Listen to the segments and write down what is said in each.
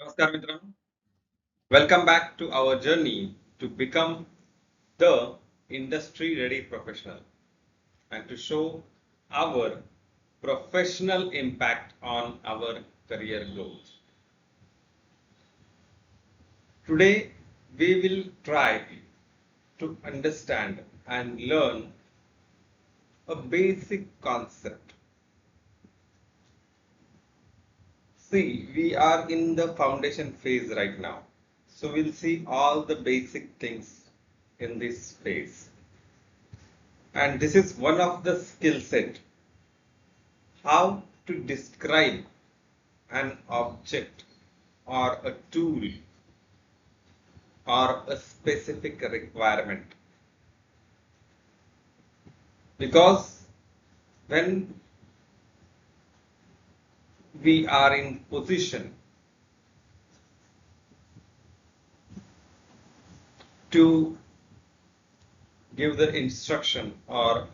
नमस्कार मित्रांनो. Welcome back to our journey to become the industry ready professional and to show our professional impact on our career growth. Today we will try to understand and learn a basic concept. See, we are in the foundation phase right now. So we'll see all the basic things in this phase. And this is one of the skill set. How to describe an object or a tool or a specific requirement. Because when we are in position to give the instruction or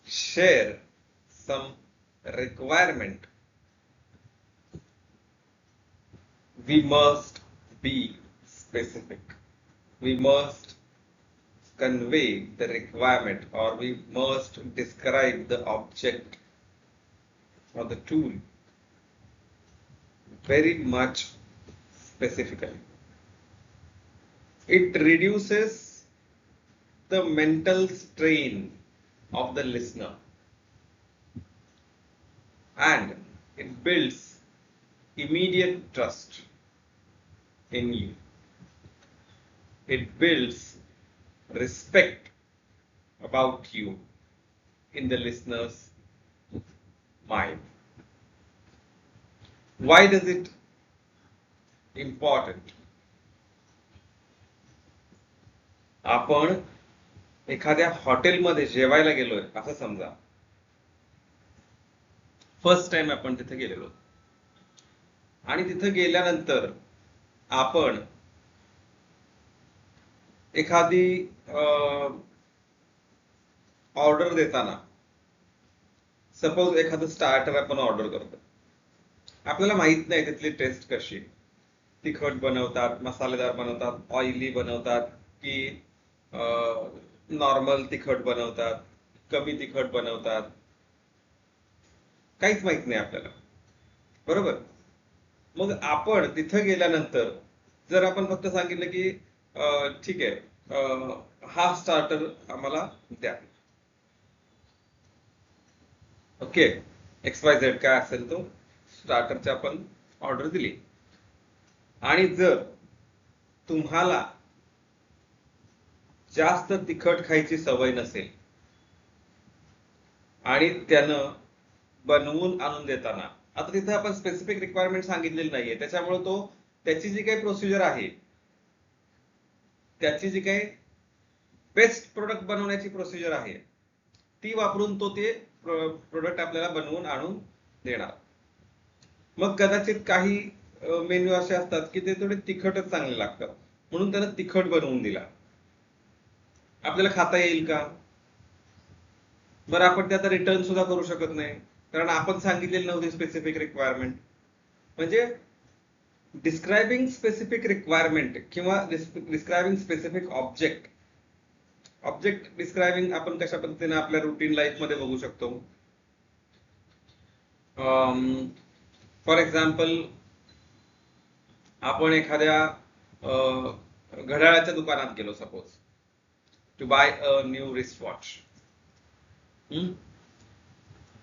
share some requirement, we must be specific. We must convey the requirement or we must describe the object or the tool very much specifically. It reduces the mental strain of the listener and it builds immediate trust in you. It builds respect about you in the listener's mind. Why does it important? आपण एखाद्या हॉटेलमध्ये जेवायला गेलोय असं समजा. First time आपण तिथे गेलेलो आणि तिथे गेल्यानंतर आपण एखादी ऑर्डर देताना सपोज एखादं स्टार्टर आपण ऑर्डर करतो. आपल्याला माहित नाही तिथली टेस्ट कशी, तिखट बनवतात, मसालेदार बनवतात, ऑइली बनवतात की नॉर्मल तिखट बनवतात, कमी तिखट बनवतात, काहीच माहित नाही आपल्याला, बरोबर. मग आपण तिथं गेल्यानंतर जर आपण फक्त सांगितलं की ठीक आहे, हा स्टार्टर आम्हाला द्या, ओके, XYZ काय असेल तो स्टार्टरची आपण ऑर्डर दिली आणि जर तुम्हाला जास्त तिखट खायची सवय नसेल आणि त्यानं बनवून आणून देताना, आता तिथे आपण स्पेसिफिक रिक्वायरमेंट सांगितलेली नाहीये, त्याच्यामुळे तो त्याची जी काही प्रोसिजर आहे, त्याची जी काही बेस्ट प्रोडक्ट बनवण्याची प्रोसिजर आहे ती वापरून तो ते प्रोडक्ट आपल्याला बनवून आणून देणार. मग कदाचित काही मेन्यू असे असतात की ते थोडे तिखटच चांगले लागतात म्हणून त्यानं तिखट बनवून दिला. आपल्याला खाता येईल का? बरं, आपण ते आता रिटर्न सुद्धा करू शकत नाही कारण आपण सांगितलेली नव्हती स्पेसिफिक रिक्वायरमेंट. म्हणजे डिस्क्रायबिंग स्पेसिफिक रिक्वायरमेंट किंवा डिस्क्रायबिंग स्पेसिफिक ऑब्जेक्ट डिस्क्रायबिंग आपण कशा पद्धतीने आपल्या रुटीन लाईफ मध्ये बघू शकतो. फॉर एक्झाम्पल, आपण एखाद्या घड्याळाच्या दुकानात गेलो suppose to buy a new wrist watch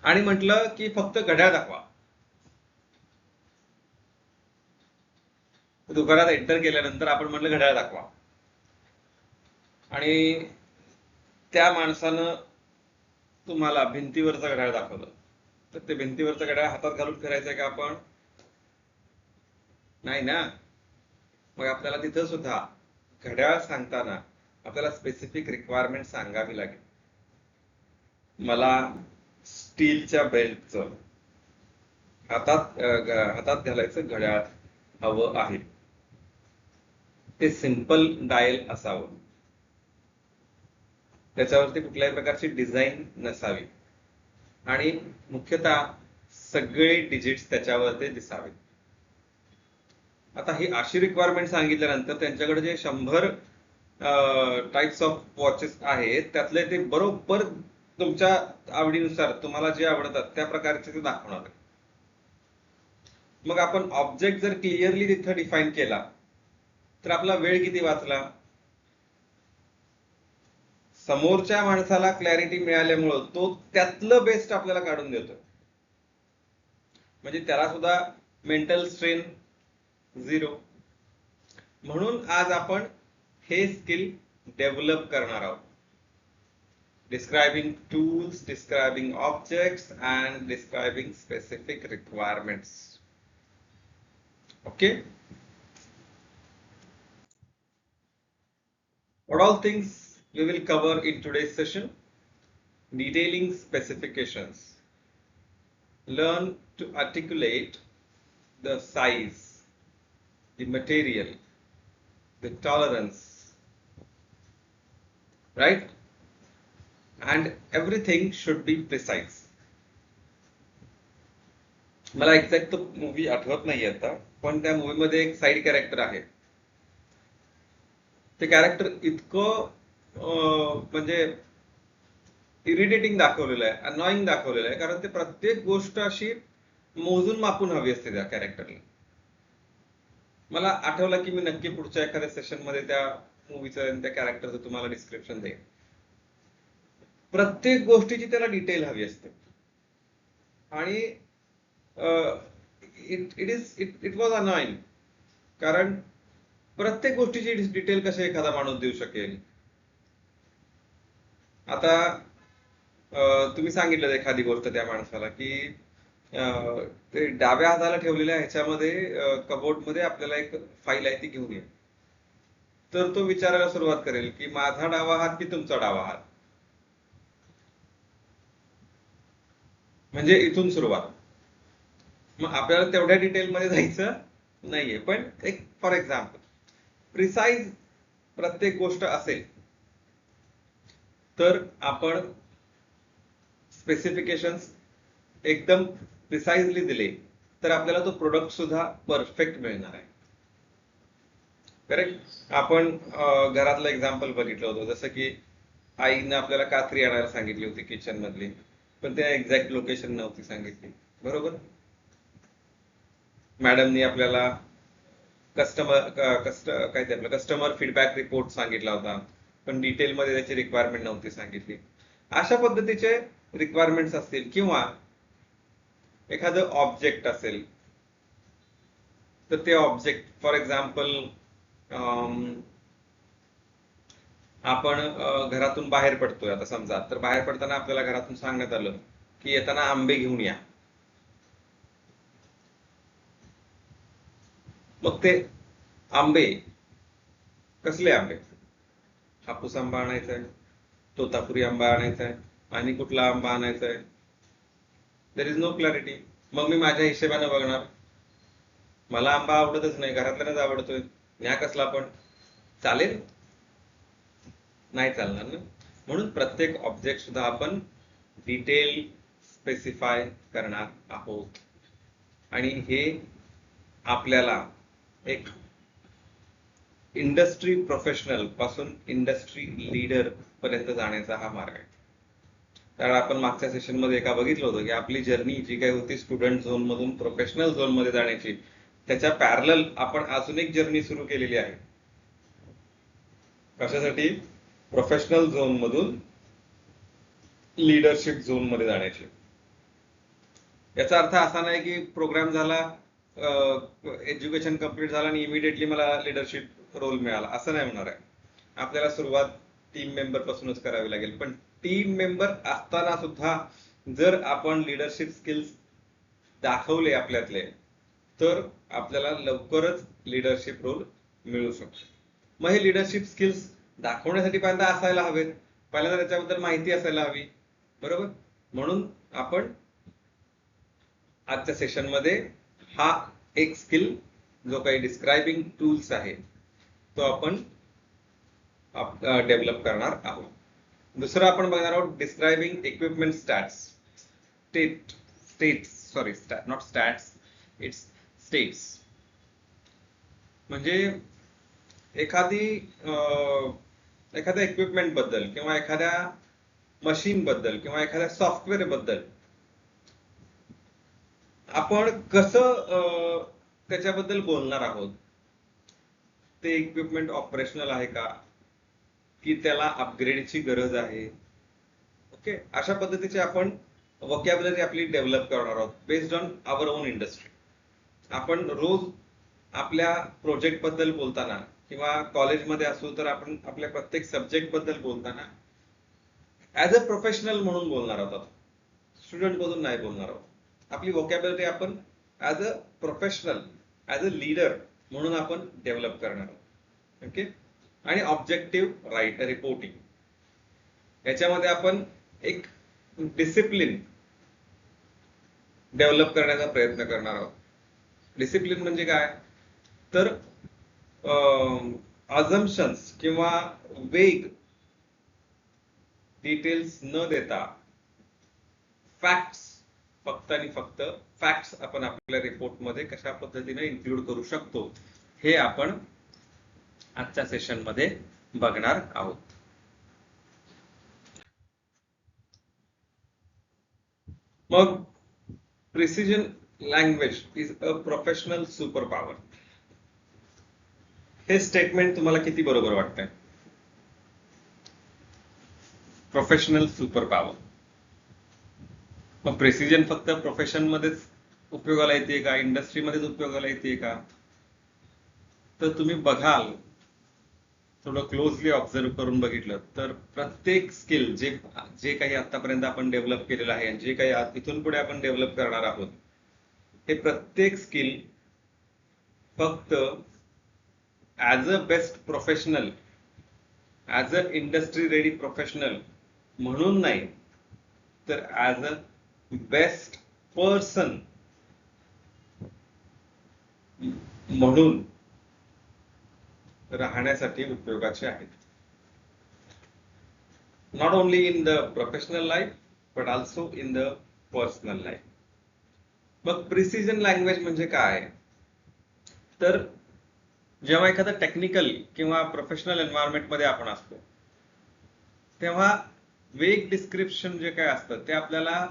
आणि म्हटलं की फक्त घड्याळ दाखवा. दुकानात एंटर केल्यानंतर आपण म्हटलं घड्याळ दाखवा आणि त्या माणसानं तुम्हाला भिंतीवरचं घड्याळ दाखवलं, तर ते भिंतीवरचं घड्याळ हातात घालून फिरायचंय का आपण? नाही ना. मग आपल्याला तिथं सुद्धा घड्याळ सांगताना आपल्याला स्पेसिफिक रिक्वायरमेंट सांगावी लागेल. मला स्टीलच्या बेल्टचं हातात घालायचं घड्याळ हवं आहे, ते सिंपल डायल असावं, त्याच्यावरती कुठल्याही प्रकारची डिझाईन नसावी आणि मुख्यतः सगळे डिजिट्स त्याच्यावरती दिसावे. आता ही अशी रिक्वायरमेंट सांगितल्यानंतर त्यांच्याकडे जे 100 टाइप्स ऑफ वॉचेस आहेत त्यातले ते बरोबर तुमच्या आवडीनुसार तुम्हाला जे आवडतात त्या प्रकारचे ते दाखवणार आहे. मग आपण ऑब्जेक्ट जर क्लिअरली तिथं डिफाईन केला तर आपला वेळ किती वाचला. समोरच्या माणसाला क्लॅरिटी मिळाल्यामुळं तो त्यातलं बेस्ट आपल्याला काढून देतो. म्हणजे त्याला सुद्धा मेंटल स्ट्रेन 0. म्हणून आज आपण हे स्किल डेव्हलप करणार आहोत. Describing tools, describing objects, and describing specific requirements. Okay. What all things we will cover in today's session? Detailing specifications. Learn to articulate the size, the material, the tolerance, right? And everything should be precise. मला exact तो movie आठवत नाही आता, पण त्या movie मध्ये एक side character आहे. ते कॅरेक्टर इतकं म्हणजे इरिटेटिंग दाखवलेलं आहे, अनॉइंग दाखवलेलं आहे, कारण ते प्रत्येक गोष्ट अशी मोजून मापून हवी असते त्या कॅरेक्टरला. मला आठवलं की मी नक्की पुढच्या एखाद्या सेशन मध्ये त्या मूवीचं आणि त्या कॅरेक्टरचं तुम्हाला डिस्क्रिप्शन देईन. प्रत्येक गोष्टीची त्याला डिटेल हवी असते आणि इट वॉज अनॉइंग, कारण प्रत्येक गोष्टीची डिटेल कशी एखादा माणूस देऊ शकेल. आता तुम्ही सांगितलं एखादी गोष्ट त्या माणसाला की ते डाव्या हाताला ठेवलेल्या ह्याच्यामध्ये कबोर्ड मध्ये आपल्याला एक फाईल आहे ती घेऊन ये. तर तो विचारायला सुरुवात करेल की माझा डावा हात की तुमचा डावा हात. म्हणजे इथून सुरुवात. मग आपल्याला तेवढ्या डिटेलमध्ये जायचं नाहीये, पण एक फॉर एक्झाम्पल प्रिसाइज प्रत्येक गोष्ट असेल तर आपण स्पेसिफिकेशन्स एकदम प्रिसाइजली दिले तर आपल्याला तो प्रोडक्ट सुद्धा परफेक्ट मिळणार आहे. करेक्ट. आपण घरातलं एक्झाम्पल बघितलं होतं, जसं की आईने आपल्याला कात्री आणायला सांगितली होती किचन मधली, पण त्या एक्झॅक्ट लोकेशन नव्हती सांगितली. बरोबर. मॅडमनी आपल्याला कस्टमर फीडबॅक रिपोर्ट सांगितला होता, पण डिटेलमध्ये त्याची रिक्वायरमेंट नव्हती सांगितली. अशा पद्धतीचे रिक्वायरमेंट्स असतील किंवा एखादं ऑब्जेक्ट असेल तर ते ऑब्जेक्ट फॉर एक्झाम्पल आपण घरातून बाहेर पडतोय आता समजा, तर बाहेर पडताना आपल्याला घरातून सांगण्यात आलं की येताना आंबे घेऊन या. मग ते आंबे कसले आंबे, हापूस आंबा आणायचा आहे, तोतापुरी आंबा आणायचा आहे, आणि कुठला आंबा आणायचा आहे, देर इज नो क्लॅरिटी. मग मी माझ्या हिशेबाने बघणार, मला आंबा आवडतच नाही, घरातल्यालाच आवडतोय, न्या कसला पण चालेल, नाही चालणार ना. म्हणून प्रत्येक ऑब्जेक्ट सुद्धा आपण डिटेल स्पेसिफाय करणार आहोत, आणि हे आपल्याला एक इंडस्ट्री प्रोफेशनल पासून इंडस्ट्री लीडर पर्यंत जाण्याचा हा मार्ग आहे. कारण आपण मागच्या सेशन मध्ये एका बघितलं होतं की आपली जर्नी जी काही होती स्टुडंट झोन मधून प्रोफेशनल झोन मध्ये जाण्याची, त्याच्या पॅरलल आपण अजून एक जर्नी सुरू केलेली आहे. कशासाठी? प्रोफेशनल झोन मधून लीडरशिप झोन मध्ये जाण्याची. याचा अर्थ असा नाही की प्रोग्राम झाला, एज्युकेशन कम्प्लीट झाला आणि इमिडिएटली मला लीडरशिप रोल मिळाला, असं नाही होणार आहे. आपल्याला सुरुवात टीम मेंबर पासूनच करावी लागेल, पण टीम मेंबर असताना सुद्धा जर आपण लीडरशिप स्किल्स दाखवले आपल्यातले, तर आपल्याला लवकरच लीडरशिप रोल मिळू शकतो. मग हे लीडरशिप स्किल्स दाखवण्यासाठी पहिल्यांदा असायला हवेत, पहिल्यांदा त्याच्याबद्दल माहिती असायला हवी. बरोबर. म्हणून आपण आजच्या सेशन मध्ये हा एक स्किल जो काही डिस्क्रायबिंग टूल्स आहे तो आपण डेव्हलप करणार आहोत. दुसरं आपण बघणार आहोत describing equipment stats. States, sorry, not stats, it's states. म्हणजे एखादी एखाद्या इक्विपमेंट बद्दल किंवा एखाद्या मशीन बद्दल किंवा एखाद्या सॉफ्टवेअर बद्दल आपण कसं त्याच्याबद्दल बोलणार आहोत. ते इक्विपमेंट ऑपरेशनल आहे का, की त्याला अपग्रेडची गरज आहे. ओके, अशा पद्धतीचे आपण वोकॅब्युलरी आपली डेव्हलप करणार आहोत based on our own industry. आपण रोज आपल्या प्रोजेक्ट बद्दल बोलताना किंवा कॉलेजमध्ये असू तर आपण आपल्या प्रत्येक सब्जेक्ट बद्दल बोलताना ऍज अ प्रोफेशनल म्हणून बोलणार आहोत, स्टुडंट मधून नाही बोलणार आहोत. आपली वोकॅब्युलरी आपण as a professional, as a leader म्हणून आपण डेव्हलप करणार आहोत. ओके, आणि ऑब्जेक्टिव्ह राईट रिपोर्टिंग, याच्यामध्ये आपण एक डिसिप्लिन डेव्हलप करण्याचा प्रयत्न करणार आहोत. डिसिप्लिन म्हणजे काय, तर अझम्पशन्स किंवा वेग डिटेल्स न देता फॅक्ट्स, फक्त आणि फक्त फॅक्ट्स आपण आपल्या रिपोर्टमध्ये कशा पद्धतीने इन्क्लूड करू शकतो हे आपण आजच्या सेशन मध्ये बघणार आहोत. मग precision language is a professional super power, हे स्टेटमेंट तुम्हाला किती बरोबर वाटतंय? Professional super power. मग प्रिसिजन फक्त प्रोफेशन मध्येच उपयोगाला येते का, इंडस्ट्रीमध्येच उपयोगाला येते का? तर तुम्ही बघाल, थोडं क्लोजली ऑब्झर्व करून बघितलं तर प्रत्येक स्किल जे जे काही आतापर्यंत आपण डेव्हलप केलेलं आहे आणि जे काही इथून पुढे आपण डेव्हलप करणार आहोत, हे प्रत्येक स्किल फक्त as a best professional, as a industry ready professional म्हणून नाही, तर ऍज अ बेस्ट पर्सन म्हणून राहण्यासाठी उपयोगाचे आहेत. Not only in the professional life but also in the personal life. मग प्रिसिजन लँग्वेज म्हणजे काय, तर जेव्हा एखादं टेक्निकल किंवा प्रोफेशनल एन्व्हायरमेंट मध्ये आपण असतो तेव्हा वेग डिस्क्रिप्शन जे काय असतं ते आपल्याला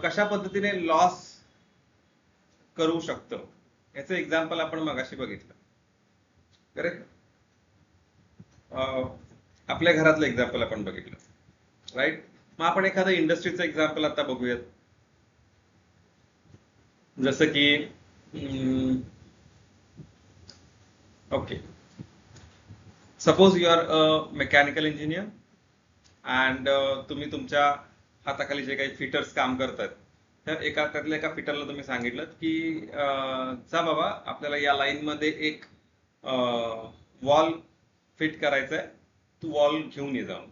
कशा पद्धतीने लॉस करू शकतं याचं एक्झाम्पल आपण मगाशी बघितलं. करेक्ट, आपल्या घरातलं एक्झाम्पल आपण बघितलं, राईट. मग आपण एखादं इंडस्ट्रीचं एक्झाम्पल आता बघूयात. जसं की okay, suppose you are a mechanical engineer and तुम्ही तुमच्या हाताखाली जे काही फिटर्स काम करतात तर त्यातल्या एका फिटरला तुम्ही सांगितलं की जा बाबा, आपल्याला या लाईन मध्ये एक वॉल फिट करायचा आहे, तू वॉल घेऊन ये जाऊन.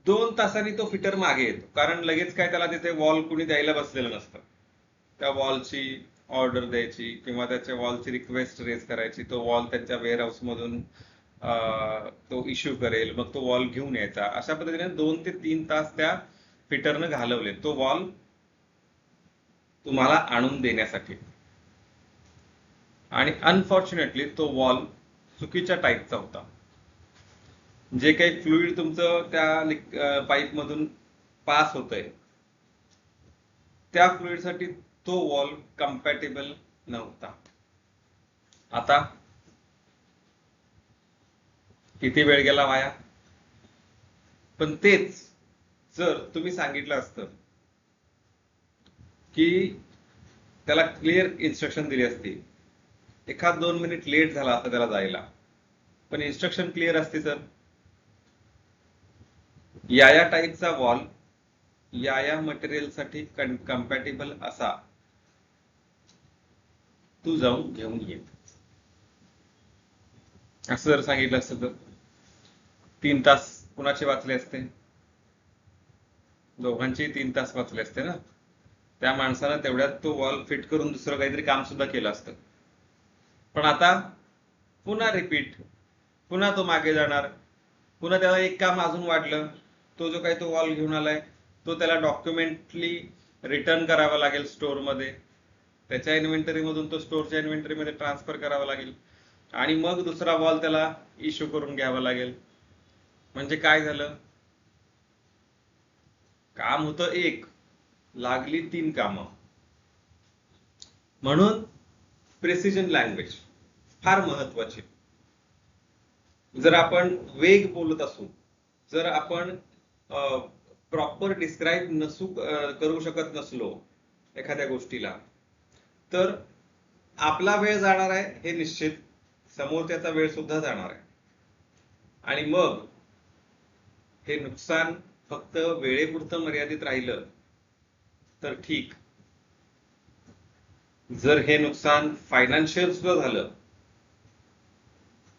2 तासांनी तो फिटर मागे येतो, कारण लगेच काय त्याला तिथे वॉल कुणी द्यायला बसलेलं नसतं. त्या वॉलची ऑर्डर द्यायची किंवा त्याच्या वॉलची रिक्वेस्ट रेज करायची, तो वॉल त्यांच्या वेअरहाऊस मधून तो इश्यू करेल, मग तो वॉल घेऊन यायचा. अशा पद्धतीने 2 ते 3 तास त्या फिटरनं घालवले तो वॉल तुम्हाला आणून देण्यासाठी. आणि अनफॉर्च्युनेटली तो वॉल चुकीच्या टाईपचा होता. जे काही फ्लुइड तुमचं त्या पाईप मधून पास होतंय त्या फ्लुइड साठी तो वॉल कम्पॅटेबल नव्हता. आता किती वेळ गेला वाया. पण तेच जर तुम्ही सांगितलं असतं की त्याला क्लिअर इन्स्ट्रक्शन दिली असती, 1-2 मिनिट लेट झाला असता त्याला जायला, पण इन्स्ट्रक्शन क्लिअर असते तर या टाईपचा वॉल या मटेरियल साठी कम्पॅटेबल असा, तू जाऊन घेऊन ये, असं जर सांगितलं असतं तर 3 तास कुणाचे वाचले असते? दोघांचे 3 तास वाचले असते ना. त्या माणसानं तेवढ्यात तो वॉल फिट करून दुसरं काहीतरी काम सुद्धा केलं असतं. पण आता पुन्हा रिपीट, पुन्हा तो मागे जाणार, पुन्हा त्याला एक काम अजून वाढलं. तो जो काही तो वॉल घेऊन आलाय तो त्याला डॉक्युमेंटली रिटर्न करावा लागेल स्टोअर मध्ये. त्याच्या इन्व्हेंटरी मधून तो स्टोअरच्या इन्व्हेंटरी मध्ये ट्रान्सफर करावा लागेल आणि मग दुसरा वॉल त्याला इश्यू करून घ्यावा लागेल. म्हणजे काय झालं, काम होतं एक, लागली 3 कामं. म्हणून प्रिसिजन लँग्वेज फार महत्वाची. जर आपण वेग बोलत असू, जर आपण प्रॉपर डिस्क्राईब करू शकत नसलो एखाद्या गोष्टीला, तर आपला वेळ जाणार आहे हे निश्चित, समोरच्याचा वेळ सुद्धा जाणार आहे. आणि मग हे नुकसान फक्त वेळेपुरतं मर्यादित राहिलं तर ठीक, जर हे नुकसान फायनान्शियल सुद्धा झालं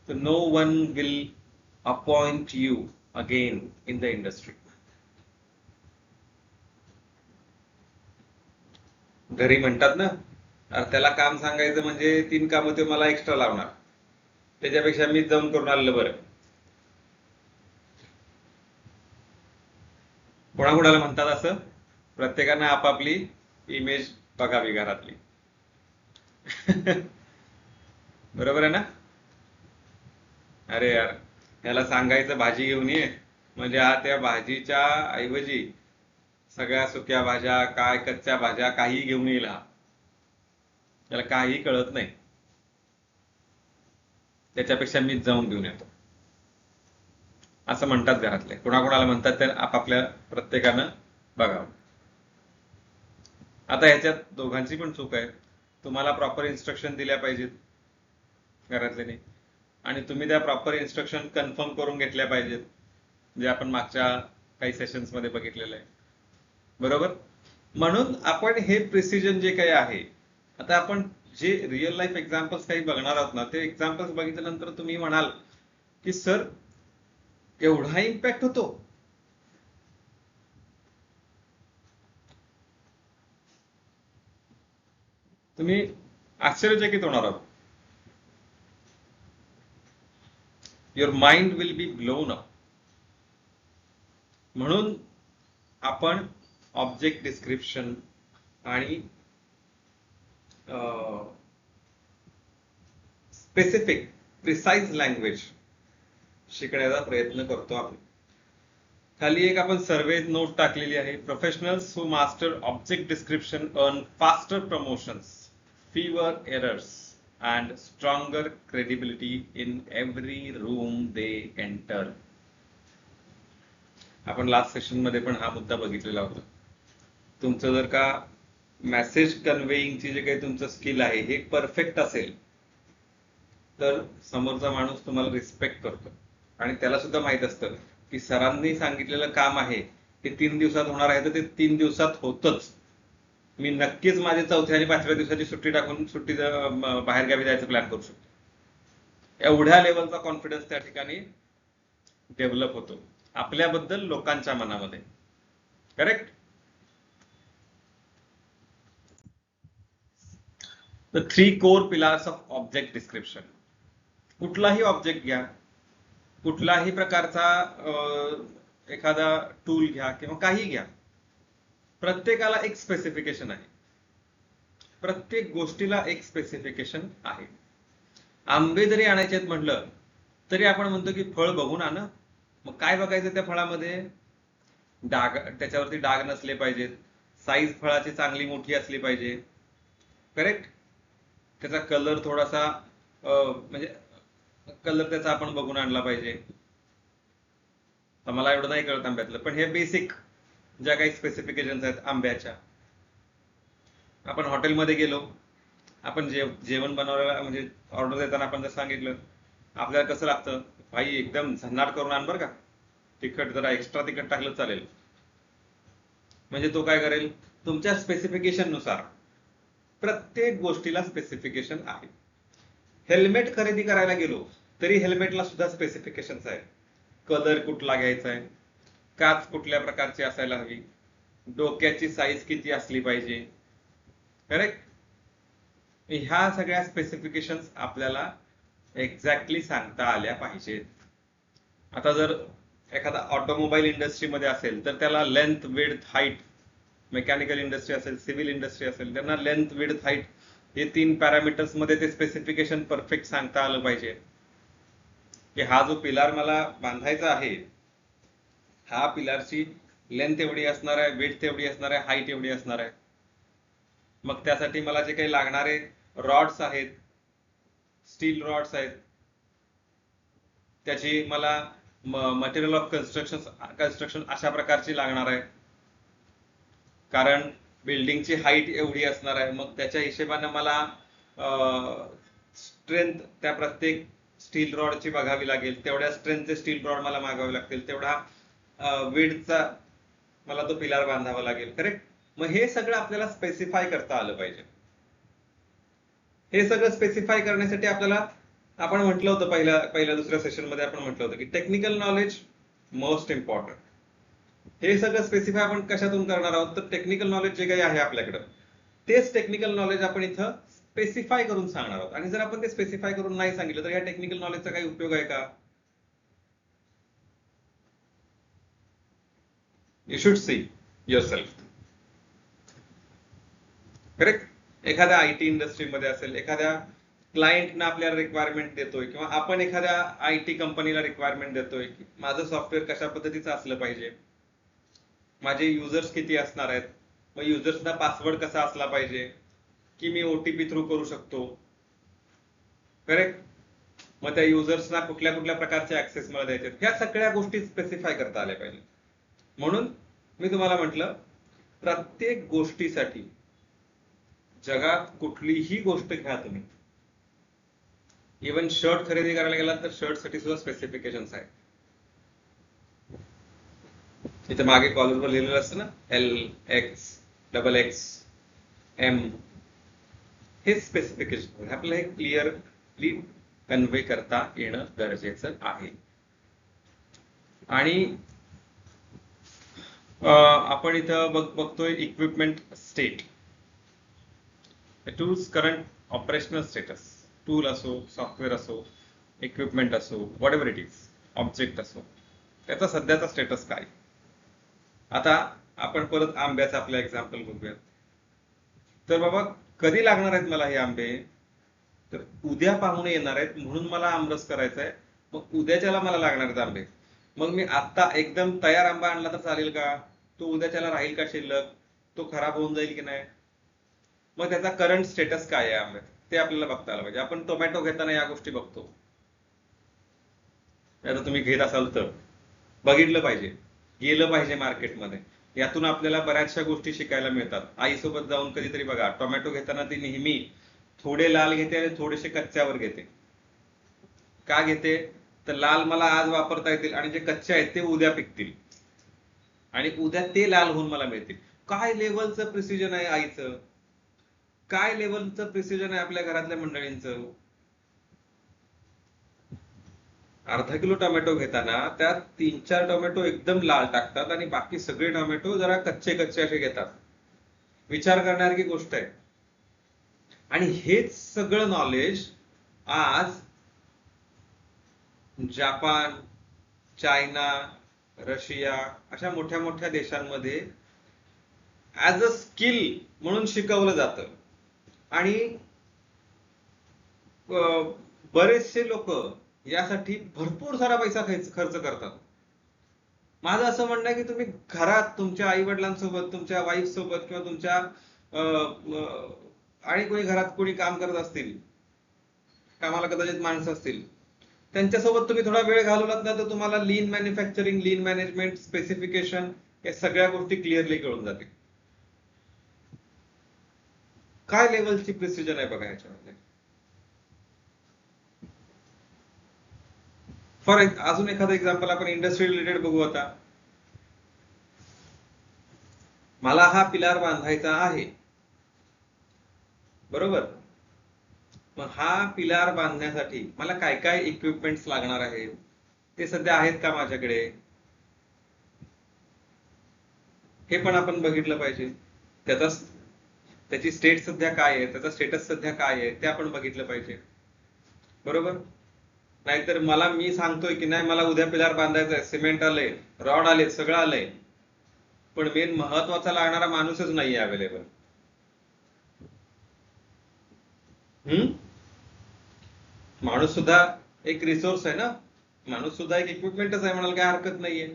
तर no one will appoint you again in the industry. घरी म्हणतात ना, त्याला काम सांगायचं म्हणजे 3 कामं ते मला एक्स्ट्रा लावणार, त्याच्यापेक्षा मी जाऊन करून आलेलं बरं. कोणाकोणाला म्हणतात असं? प्रत्येकानं आपापली इमेज बघावी घरातली. बरोबर आहे ना? अरे यार, ह्याला सांगायचं भाजी घेऊन ये, म्हणजे हा त्या भाजीच्या ऐवजी सगळ्या सुक्या भाज्या, काय कच्च्या भाज्या, काही घेऊन येईल. हा, त्याला काही कळत नाही, त्याच्यापेक्षा मीच जाऊन घेऊन येतो असं म्हणतात घरातले. कोणाकोणाला म्हणतात तर आपापल्या प्रत्येकानं बघावं. आता ह्याच्यात दोघांची पण चूक आहे. तुम्हाला प्रॉपर इन्स्ट्रक्शन दिल्या पाहिजेत घरातल्याने, आणि तुम्ही त्या प्रॉपर इन्स्ट्रक्शन कन्फर्म करून घेतल्या पाहिजेत, जे आपण मागच्या काही सेशन्स मध्ये बघितलेलं आहे. बरोबर? म्हणून आपण हे प्रिसिजन जे काही आहे, आता आपण जे रिअल लाईफ एक्झाम्पल्स काही बघणार आहोत ना, ते एक्झाम्पल्स बघितल्यानंतर तुम्ही म्हणाल की सर एवढा इम्पॅक्ट होतो. तुम्ही आश्चर्यचकित होणार आहोत. Your mind will be blown up. म्हणून आपण ऑब्जेक्ट डिस्क्रिप्शन आणि स्पेसिफिक प्रिसाइज लँग्वेज शिकण्याचा प्रयत्न करतो आपण. खाली एक आपण सर्वे नोट टाकलेली आहे. Professionals who master object description earn faster promotions, fewer errors and stronger credibility in every room they enter. आपण लास्ट सेशन मध्ये पण हा मुद्दा बघितलेला होता. तुमचं जर का मेसेज कन्वेइंगची जे काही तुमचं स्किल आहे हे परफेक्ट असेल तर समोरचा माणूस तुम्हाला रिस्पेक्ट करतो, आणि त्याला सुद्धा माहित असतं की सरांनी सांगितलेलं काम आहे ते 3 दिवसात होणार आहे, तर ते 3 दिवसात होतच. मी नक्कीच माझे 4थ्या आणि 5व्या दिवसाची सुट्टी टाकून बाहेर गावी जायचं प्लॅन करू शकतो. एवढ्या लेवलचा कॉन्फिडन्स त्या ठिकाणी डेव्हलप होतो आपल्याबद्दल लोकांच्या मनामध्ये. Correct? The 3 core pillars of object description. कुठलाही ऑब्जेक्ट घ्या, कुठलाही प्रकारचा एखादा टूल घ्या किंवा काही घ्या, प्रत्येकाला एक स्पेसिफिकेशन आहे. प्रत्येक गोष्टीला एक स्पेसिफिकेशन आहे. आंबे जरी आणायचे आहेत म्हटलं तरी आपण म्हणतो की फळ बघून आणा. मग काय बघायचं त्या फळामध्ये? डाग, त्याच्यावरती डाग नसले पाहिजेत, साईज फळाची चांगली मोठी असली पाहिजे. करेक्ट? त्याचा कलर थोडासा म्हणजे कलर त्याचा आपण बघून आणला पाहिजे. तर मला एवढं नाही कळत आंब्यातलं, पण हे बेसिक ज्या काही स्पेसिफिकेशन्स आहेत आंब्याच्या. आपण हॉटेलमध्ये गेलो, आपण जेवण बनवायला म्हणजे ऑर्डर देताना आपण जर सांगितलं आपल्याला कसं लागतं, भाई एकदम झन्नाट करून आण बरं का, तिखट जरा एक्स्ट्रा तिखट टाकलं चालेल. म्हणजे तो काय करेल, तुमच्या स्पेसिफिकेशन नुसार. प्रत्येक गोष्टीला स्पेसिफिकेशन आहे. हेल्मेट खरेदी करायला गेलो तरी हेल्मेटला सुद्धा स्पेसिफिकेशन्स आहेत. कलर कुठला घ्यायचा आहे, काच कुठल्या प्रकारची असायला हवी, डोक्याची साईज किती असली पाहिजे. करेक्ट? ह्या सगळ्या स्पेसिफिकेशन्स आपल्याला एक्झॅक्टली सांगता आल्या पाहिजेत. आता जर एखादा ऑटोमोबाईल इंडस्ट्रीमध्ये असेल तर त्याला length, width, height, mechanical industry असेल, सिव्हिल इंडस्ट्री असेल, त्यांना लेंथ, विड्थ, हाईट हे 3 पॅरामीटर्स मध्ये ते स्पेसिफिकेशन परफेक्ट सांगता आलं पाहिजे की हा जो पिलार मला बांधायचा आहे, हा पिलारची लेंथ एवढी असणार आहे, विड्थ एवढी असणार आहे, हाईट एवढी असणार आहे. मग त्यासाठी मला जे काही लागणारे रॉड्स आहेत, स्टील रॉड्स आहेत, त्याची मला मटेरियल ऑफ कन्स्ट्रक्शन अशा प्रकारची लागणार आहे, कारण बिल्डिंगची हाईट एवढी असणार आहे. मग त्याच्या हिशेबाने मला स्ट्रेंथ त्या प्रत्येक स्टील रॉडची बघावी लागेल, तेवढ्या स्ट्रेंथचे स्टील रॉड मला मागावे लागतील, तेवढा विड्थचा मला तो पिलार बांधावा लागेल. करेक्ट. मग हे सगळं आपल्याला स्पेसिफाय करता आलं पाहिजे. हे सगळं स्पेसिफाय करण्यासाठी आपल्याला, आपण म्हटलं होतं पहिल्या दुसऱ्या सेशन मध्ये आपण म्हटलं होतं की टेक्निकल नॉलेज मोस्ट इम्पॉर्टंट. हे सगळं स्पेसिफाय आपण कशातून करणार आहोत, तर टेक्निकल नॉलेज जे काही आहे आपल्याकडं, तेच टेक्निकल नॉलेज आपण इथं स्पेसिफाय करून सांगणार आहोत. आणि जर आपण ते स्पेसिफाय करून नाही सांगितलं तर या टेक्निकल नॉलेजचा काही उपयोग आहे का? You should see yourself. Correct. एखाद्या आयटी इंडस्ट्रीमध्ये असेल, एखाद्या क्लायंटना आपल्याला रिक्वायरमेंट देतोय, किंवा आपण एखाद्या आयटी कंपनीला रिक्वायरमेंट देतोय की माझं सॉफ्टवेअर कशा पद्धतीचं असलं पाहिजे, माझे युजर्स किती असणार आहेत, मग युजर्सना पासवर्ड कसा असला पाहिजे, की मी ओटीपी थ्रू करू शकतो. करेक्ट. मग त्या युजर्सना कुठल्या कुठल्या प्रकारचे ऍक्सेस मला द्यायचे, ह्या सगळ्या गोष्टी स्पेसिफाय करता आल्या पाहिजे. म्हणून मी तुम्हाला म्हटलं, प्रत्येक गोष्टीसाठी, जगात कुठलीही गोष्ट घ्या तुम्ही, इव्हन शर्ट खरेदी करायला गेलात तर शर्ट साठी सुद्धा स्पेसिफिकेशन्स आहेत. इथे मागे कॉलरवर लिहिलेलं असतं ना, LXXX M, हे स्पेसिफिकेशन आपल्याला हे क्लिअरली कन्वे करता येणं गरजेचं आहे. आणि आपण इथं बघतोय equipment state, tools current operational status, tool असो, सॉफ्टवेअर असो, इक्विपमेंट असो, what ever it is, object असो, त्याचा सध्याचा स्टेटस काय. आता आपण परत आंब्याचं आपलं एक्झाम्पल बघूयात. तर बाबा कधी लागणार आहेत मला हे आंबे, तर उद्या पाहुणे येणार आहेत म्हणून मला आमरस करायचा आहे, मग उद्याच्याला मला लागणार आहेत आंबे. मग मी आता एकदम तयार आंबा आणला तर चालेल का? तो उद्याच्याला राहील का शिल्लक? तो खराब होऊन जाईल की नाही? मग त्याचा करंट स्टेटस काय आहे आंब्यात, ते आपल्याला बघता आलं पाहिजे. आपण टोमॅटो घेताना या गोष्टी बघतो. आता तुम्ही घेत असाल तर बघितलं पाहिजे, गेलं पाहिजे मार्केटमध्ये. यातून आपल्याला बऱ्याचशा गोष्टी शिकायला मिळतात. आईसोबत जाऊन कधीतरी बघा, टोमॅटो घेताना ती नेहमी थोडे लाल घेते आणि थोडेसे कच्च्यावर घेते. का घेते? तर लाल मला आज वापरता येतील आणि जे कच्चे आहेत ते उद्या पिकतील आणि उद्या ते लाल होऊन मला मिळतील. काय लेवलचं प्रिसिजन आहे आईचं, काय लेवलचं प्रिसिजन आहे आपल्या घरातल्या मंडळींचं. अर्धा किलो टोमॅटो घेताना त्यात 3-4 टोमॅटो एकदम लाल टाकतात आणि बाकी सगळे टोमॅटो जरा कच्चे कच्चे असे घेतात. विचार करण्यासारखी गोष्ट आहे. आणि हेच सगळं नॉलेज आज जापान, चायना, रशिया अशा मोठ्या मोठ्या देशांमध्ये ऍज अ स्किल म्हणून शिकवलं जातं. आणि बरेचसे लोक यासाठी भरपूर सारा पैसा खर्च करतात. माझं असं म्हणणं आहे की तुम्ही घरात तुमच्या आई वडिलांसोबत, तुमच्या वाईफ सोबत, किंवा तुमच्या आणि कोणी घरात कोणी काम करत असतील, कामाला कदाचित माणसं असतील, त्यांच्यासोबत तुम्ही थोडा वेळ घालवलात ना, तर तुम्हाला लीन मॅन्युफॅक्चरिंग, लीन मॅनेजमेंट, स्पेसिफिकेशन या सगळ्या गोष्टी क्लिअरली कळून जातील. काय लेवलची प्रिसिजन आहे बघा ह्याच्यामध्ये. फॉर अजून एखादं एक्झाम्पल आपण इंडस्ट्री रिलेटेड बघू. आता मला हा पिलार बांधायचा आहे, बरोबर. मग हा पिलार बांधण्यासाठी मला काय काय इक्विपमेंट्स लागणार आहेत, ते सध्या आहेत का माझ्याकडे, हे पण आपण बघितलं पाहिजे. त्याची स्टेट सध्या काय आहे, त्याचा स्टेटस सध्या काय आहे ते आपण बघितलं पाहिजे, बरोबर. नाहीतर मी सांगतोय की नाही मला उद्या पिलार बांधायचा आहे, सिमेंट आलंय, रॉड आले, सगळं आलंय, पण मेन महत्वाचा लागणारा माणूसच नाही अवेलेबल. माणूस सुद्धा एक रिसोर्स आहे ना, माणूस सुद्धा एक इक्विपमेंटच आहे, म्हणाल काय हरकत नाहीये.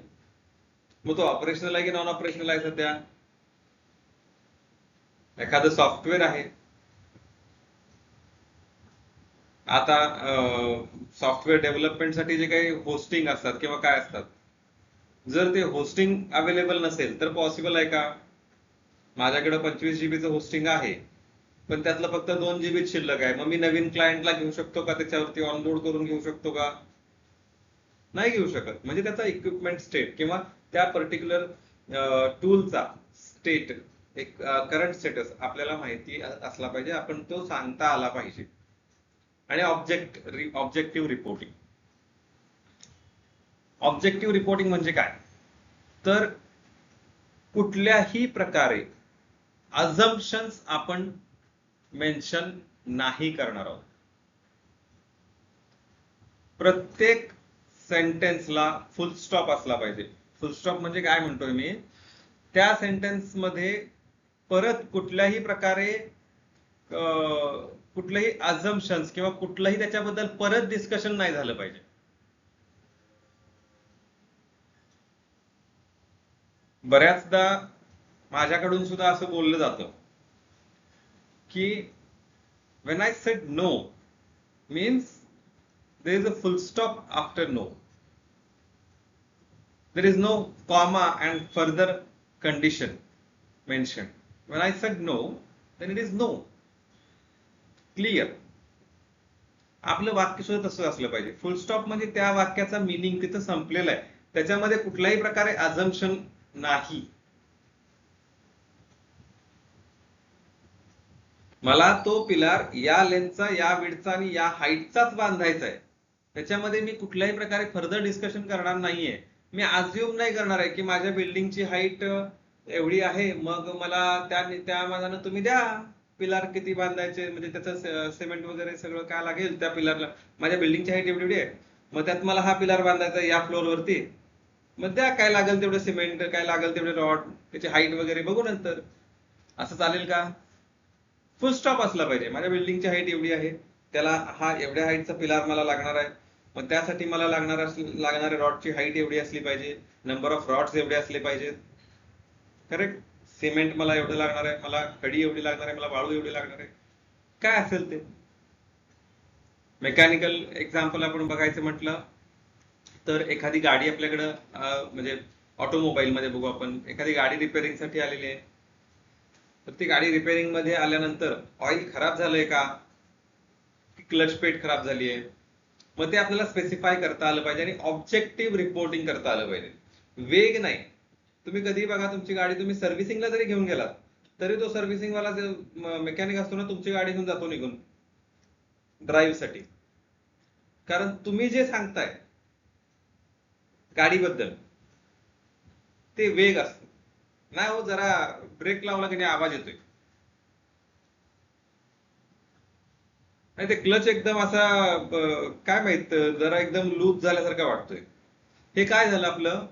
मग तो ऑपरेशनल आहे की नॉन ऑपरेशनल आहे सध्या? एखादं सॉफ्टवेअर आहे. आता सॉफ्टवेअर डेव्हलपमेंटसाठी जे काही होस्टिंग असतात किंवा काय असतात, जर ते होस्टिंग अवेलेबल नसेल तर पॉसिबल आहे का? माझ्याकडे 25 GB होस्टिंग आहे, पण त्यातलं फक्त 2 GB शिल्लक आहे, मग मी नवीन क्लायंटला घेऊ शकतो का? त्याच्यावरती ऑनबोर्ड करून घेऊ शकतो का? नाही घेऊ शकत. म्हणजे त्याचा इक्विपमेंट स्टेट किंवा त्या पर्टिक्युलर टूलचा स्टेट, एक करंट स्टेटस आपल्याला माहिती असला पाहिजे, आपण तो सांगता आला पाहिजे. आणि ऑब्जेक्टिव्ह रिपोर्टिंग. ऑब्जेक्टिव्ह रिपोर्टिंग म्हणजे काय? तर कुठल्याही प्रकारे अझम्पशन्स आपण मेन्शन नाही करणार आहोत. प्रत्येक सेंटेन्सला फुल स्टॉप असला पाहिजे. फुल स्टॉप म्हणजे काय म्हणतोय मी? त्या सेंटेन्स मध्ये परत कुठल्याही प्रकारे कुठलेही अझम्पशन्स किंवा कुठलंही त्याच्याबद्दल परत डिस्कशन नाही झालं पाहिजे. बऱ्याचदा माझ्याकडून सुद्धा असं बोललं जातं की when I said no means there is a full stop after no. There is no comma and further condition mentioned. When I said no, then it is no. Clear. आपलं वाक्य सुद्धा तसं असलं पाहिजे. फुल स्टॉप म्हणजे त्या वाक्याचा मिनिंग तिथं संपलेला आहे, त्याच्यामध्ये कुठल्याही प्रकारे अझम्पशन नाही. मला तो पिलार या लेंथचा, या विड्थचा आणि या हाईटचाच बांधायचा आहे, त्याच्यामध्ये मी कुठल्याही प्रकारे फर्दर डिस्कशन करणार नाहीये. मी अज्युम नाही करणार आहे की माझ्या बिल्डिंगची हाईट एवढी आहे, मग मला त्या मानानं तुम्ही द्या पिलार किती बांधायचे, म्हणजे त्याचं सिमेंट वगैरे सगळं काय लागेल त्या पिलारला. माझ्या बिल्डिंगची हाईट एवढी आहे, मग त्यात मला हा पिलार बांधायचा या फ्लोअरवरती, मग द्या काय लागेल तेवढं सिमेंट, काय लागेल तेवढे रॉड, त्याची हाईट वगैरे बघू नंतर. असं चालेल का? फुल स्टॉप असला पाहिजे. माझ्या बिल्डिंगची हाईट एवढी आहे, त्याला हा एवढ्या हाईटचा पिलार मला लागणार आहे, मग त्यासाठी मला लागणाऱ्या रॉडची हाईट एवढी असली पाहिजे, नंबर ऑफ रॉड्स एवढे असले पाहिजेत. करेक्ट. सिमेंट मला एवढं लागणार आहे, मला खडी एवढी लागणार आहे, मला वाळू एवढी लागणार आहे, काय असेल ते. मेकॅनिकल एक्झाम्पल आपण बघायचं म्हटलं तर एखादी गाडी आपल्याकडं म्हणजे ऑटोमोबाईल मध्ये बघू आपण, एखादी गाडी रिपेअरिंग साठी आलेली आहे, तर ती गाडी रिपेअरिंग मध्ये आल्यानंतर ऑइल खराब झालंय का, क्लच पेट खराब झाली आहे, मग ते आपल्याला स्पेसिफाय करता आलं पाहिजे आणि ऑब्जेक्टिव्ह रिपोर्टिंग करता आलं पाहिजे. वेग नाही. तुम्ही कधीही बघा, तुमची गाडी तुम्ही सर्व्हिसिंगला जरी घेऊन गेलात तरी तो सर्व्हिसिंग वाला मेकॅनिक असतो ना, तुमची गाडी घेऊन जातो निघून ड्राईव्ह साठी, कारण तुम्ही जे सांगताय गाडीबद्दल ते वेग असत. नाही हो, जरा ब्रेक लावला की नाही आवाज येतोय, नाही ते क्लच एकदम असा काय माहित जरा एकदम लूज झाल्यासारखा वाटतोय. हे काय झालं आपलं?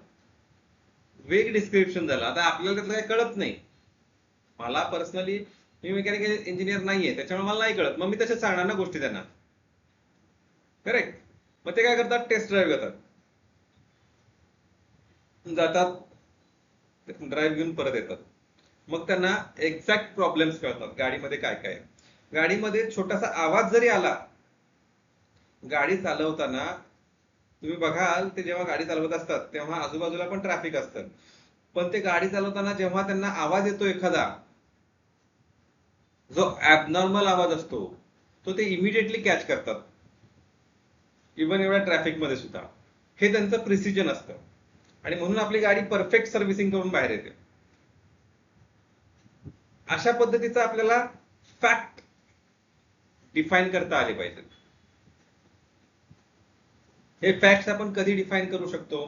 वेग डिस्क्रिप्शन झालं. आता आपल्याला त्यातलं काही कळत नाही. मला पर्सनली, मी मेकॅनिकल इंजिनियर नाहीये, त्याच्यामुळे मला नाही कळत, मग मी तसेच सांगणार ना गोष्टी त्यांना. करेक्ट. मग ते काय करतात? टेस्ट ड्राईव्ह जातात, ड्राईव्ह घेऊन परत येतात, मग त्यांना एक्झॅक्ट प्रॉब्लेम्स कळतात गाडीमध्ये काय काय. गाडीमध्ये छोटासा आवाज जरी आला, गाडी चालवताना तुम्ही बघाल ते जेव्हा गाडी चालवत असतात तेव्हा आजूबाजूला पण ट्रॅफिक असतं, पण ते गाडी चालवताना जेव्हा त्यांना आवाज येतो एखादा जो ऍबनॉर्मल आवाज असतो, तो ते इमिडिएटली कॅच करतात, इव्हन एवढ्या ट्रॅफिक मध्ये सुद्धा. हे त्यांचं प्रिसिजन असतं आणि म्हणून आपली गाडी परफेक्ट सर्व्हिसिंग करून बाहेर येते. अशा पद्धतीचा आपल्याला फॅक्ट डिफाईन करता आले पाहिजे. हे फॅक्ट्स आपण कधी डिफाईन करू शकतो?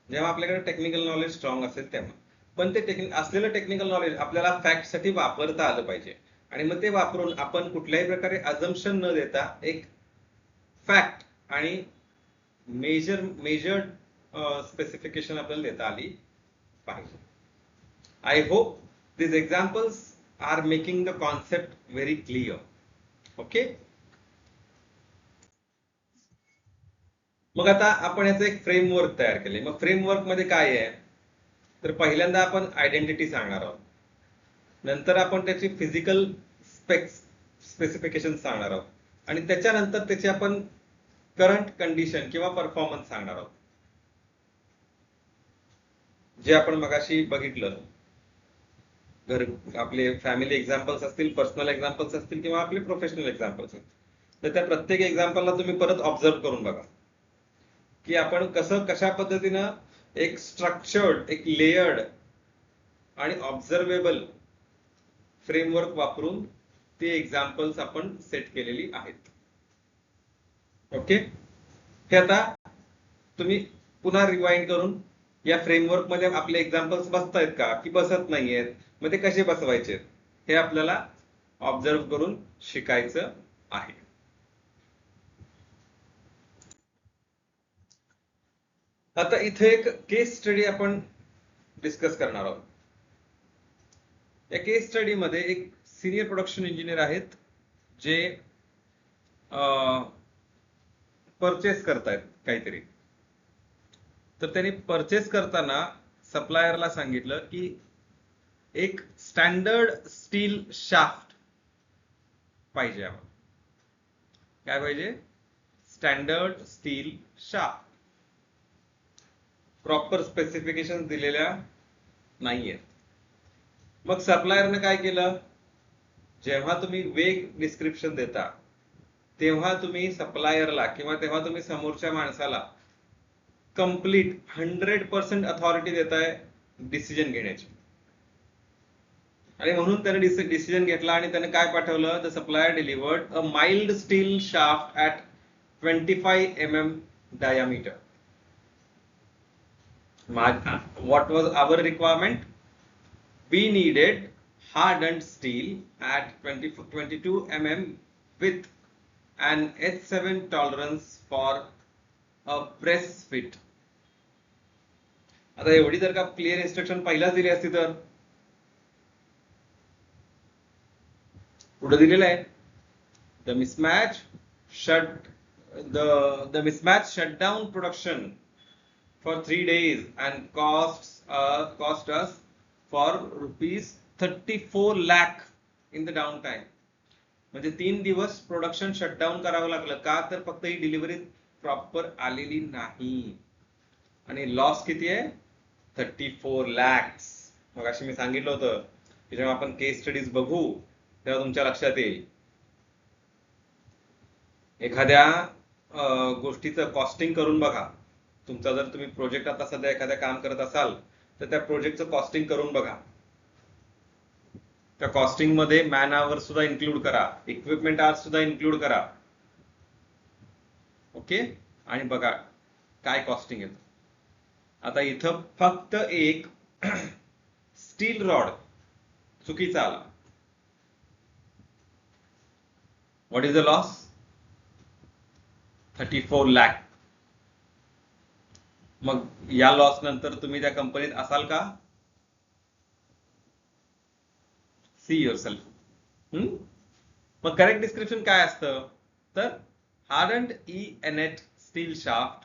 जेव्हा आपल्याकडे टेक्निकल नॉलेज स्ट्रॉंग असेल तेव्हा. पण ते असलेलं टेक्निकल नॉलेज आपल्याला फॅक्ट साठी वापरता आलं पाहिजे, आणि मग ते वापरून आपण कुठल्याही प्रकारे अझम्पशन न देता एक फॅक्ट आणि मेजर्ड स्पेसिफिकेशन आपल्याला देता आली पाहिजे. I hope these examples are making the concept very clear. Okay. मग आता आपण याचं एक फ्रेमवर्क तयार केले. मग फ्रेमवर्क मध्ये काय आहे, तर पहिल्यांदा आपण आयडेंटिटी सांगणार आहोत, नंतर आपण त्याची फिजिकल स्पेसिफिकेशन सांगणार आहोत, आणि त्याच्यानंतर त्याची आपण करंट कंडिशन किंवा परफॉर्मन्स सांगणार आहोत, जे आपण मगाशी बघितलं. घर आपले फॅमिली एक्झाम्पल्स असतील, पर्सनल एक्झाम्पल्स असतील किंवा आपले प्रोफेशनल एक्झाम्पल्स असतील, तर त्या प्रत्येक एक्झाम्पलला तुम्ही परत ऑब्झर्व करून बघा की आपण कशा पद्धतीनं एक स्ट्रक्चर्ड, एक लेयर्ड आणि ऑब्झर्वेबल फ्रेमवर्क वापरून ते एक्झाम्पल्स आपण सेट केलेली आहेत. ओके, हे आता तुम्ही पुन्हा रिवाइंड करून या फ्रेमवर्क मध्ये आपले एक्झाम्पल्स बसतायत का की बसत नाहीयेत, मग ते कसे बसवायचे हे आपल्याला ऑब्झर्व करून शिकायचं आहे. आता इथे एक केस स्टडी आपण डिस्कस करणार आहोत. या केस स्टडी मध्ये एक सिनियर प्रोडक्शन इंजिनियर आहेत जे परचेस करतायत काहीतरी. तर त्यांनी परचेस करताना सप्लायरला सांगितलं की एक स्टँडर्ड स्टील शाफ्ट पाहिजे आम्हाला. काय पाहिजे? Standard steel shaft. Proper specification दिलेल्या नाहीयेत. मग सप्लायरने काय केलं, जेव्हा तुम्ही वेग डिस्क्रिप्शन देता तेव्हा तुम्ही सप्लायरला किंवा तेव्हा तुम्ही समोरच्या माणसाला कंप्लीट 100% अथॉरिटी देताय डिसिजन घेण्याची. आणि म्हणून त्याने डिसिजन घेतला आणि त्याने काय पाठवलं, the supplier delivered a mild steel shaft at 25 mm diameter. What was our requirement? We needed hardened steel at 22 mm with an H7 tolerance for a press fit. आता एवढी जर का क्लिअर इन्स्ट्रक्शन पहिलाच दिली असती तर पुढे दिलेलं आहे, the mismatch shut down production for 3 days and cost us for rupees 34 lakh in the downtime. म्हणजे 3 दिवस प्रोडक्शन शटडाऊन करावं लागलं का, तर फक्त ही डिलिव्हरी प्रॉपर आलेली नाही. आणि लॉस किती आहे? 34 lakhs. मग अशी मी सांगितलं होतं की जेव्हा आपण केस स्टडीज बघू तेव्हा तुमच्या लक्षात येईल. एखाद्या गोष्टीचं कॉस्टिंग करून बघा. तुमचा जर तुम्ही प्रोजेक्ट आता सध्या एखाद्या काम करत असाल तर त्या प्रोजेक्टचं कॉस्टिंग करून बघा. त्या कॉस्टिंग मध्ये मॅन आवर सुद्धा इन्क्लूड करा, इक्विपमेंट आवर सुद्धा इन्क्लूड करा. ओके, आणि बघा काय कॉस्टिंग येतं. आता इथं फक्त एक स्टील रॉड चुकीचा आला. What is the loss? 34 lakh. मग या लॉस नंतर तुम्ही त्या कंपनीत असाल का? See yourself. मग करेक्ट डिस्क्रिप्शन काय असतं, तर hardened E-NET steel shaft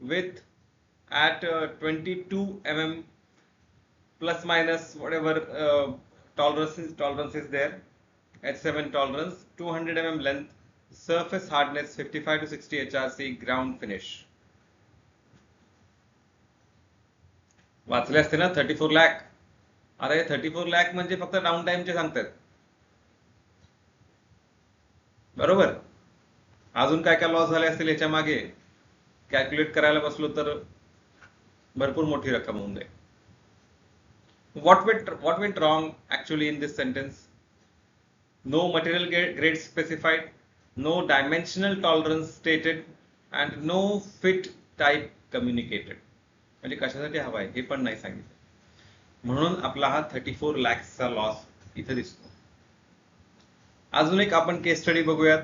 with at 22 mm plus minus whatever tolerance is there, H7 tolerance, 200 mm length, surface hardness 55 to 60 HRC, ground finish. वाचले असते ना 34 lakh. अरे 34 lakh म्हणजे फक्त डाऊन टाइमचे सांगतात, बरोबर. अजून काय काय लॉस झाले असतील याच्या मागे कॅल्क्युलेट करायला बसलो तर भरपूर मोठी रक्कम होऊन जाईल. What went wrong actually in this sentence? No material grade specified, no dimensional tolerance stated, and no fit type communicated. म्हणजे कशासाठी हवा आहे हे पण नाही सांगितलं. म्हणून आपला हा 34 lakhsचा लॉस इथे दिसतो. अजून एक आपण केस स्टडी बघूयात.